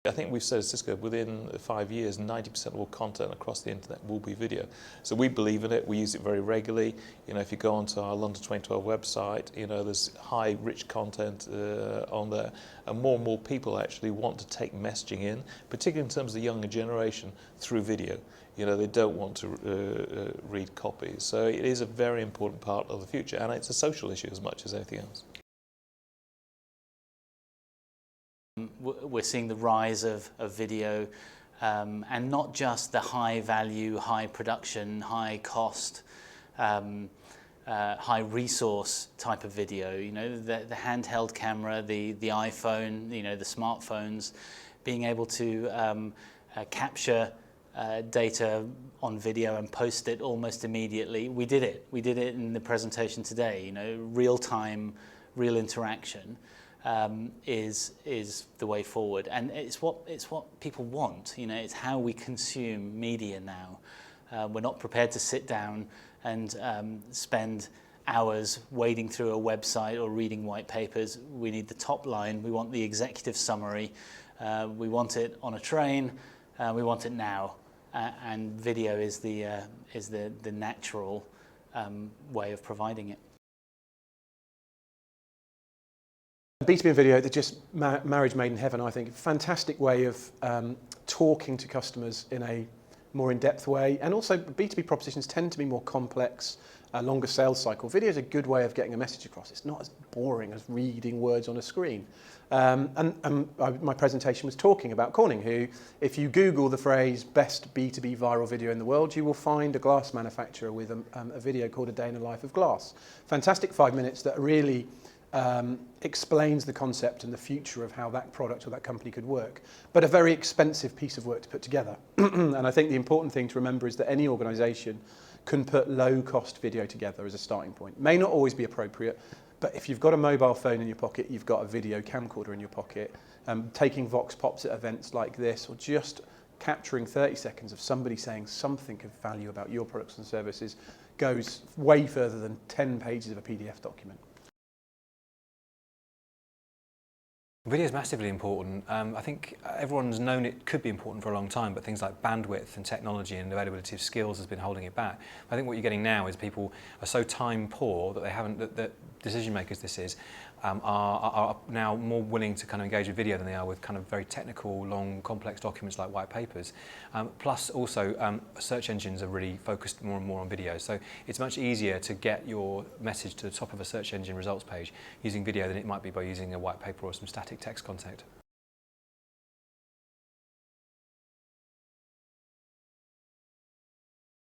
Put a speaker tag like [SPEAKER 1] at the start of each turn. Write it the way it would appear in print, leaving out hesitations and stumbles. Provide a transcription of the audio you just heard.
[SPEAKER 1] I think we've said at Cisco within 5 years 90% of all content across the internet will be video. So we believe in it, we use it very regularly. You know, if you go onto our London 2012 website, you know, there's high rich content on there, and more people actually want to take messaging in, particularly in terms of the younger generation, through video. You know, they don't want to read copies. So it is a very important part of the future, and it's a social issue as much as anything else.
[SPEAKER 2] We're seeing the rise of video, and not just the high value, high production, high cost, high resource type of video. You know, the handheld camera, the iPhone, you know, the smartphones, being able to capture data on video and post it almost immediately. We did it in the presentation today. You know, real time, real interaction. Is the way forward, and it's what people want. You know, it's how we consume media now. We're not prepared to sit down and spend hours wading through a website or reading white papers. We need the top line. We want the executive summary. We want it on a train. We want it now, and video is the natural way of providing it.
[SPEAKER 3] B2B and video, they're just marriage made in heaven, I think. Fantastic way of talking to customers in a more in-depth way. And also B2B propositions tend to be more complex, longer sales cycle. Video is a good way of getting a message across. It's not as boring as reading words on a screen. My presentation was talking about Corning, who, if you Google the phrase best B2B viral video in the world, you will find a glass manufacturer with a video called A Day in the Life of Glass. Fantastic 5 minutes that really explains the concept and the future of how that product or that company could work, but a very expensive piece of work to put together. And I think the important thing to remember is that any organisation can put low-cost video together as a starting point. May not always be appropriate, but if you've got a mobile phone in your pocket, you've got a video camcorder in your pocket, taking vox pops at events like this, or just capturing 30 seconds of somebody saying something of value about your products and services goes way further than 10 pages of a PDF document.
[SPEAKER 4] Video is massively important. I think everyone's known it could be important for a long time, but things like bandwidth and technology and availability of skills has been holding it back. I think what you're getting now is people are so time poor that they haven't, that decision makers are now more willing to kind of engage with video than they are with kind of very technical, long, complex documents like white papers. Plus also search engines are really focused more and more on video. So it's much easier to get your message to the top of a search engine results page using video than it might be by using a white paper or some static text content.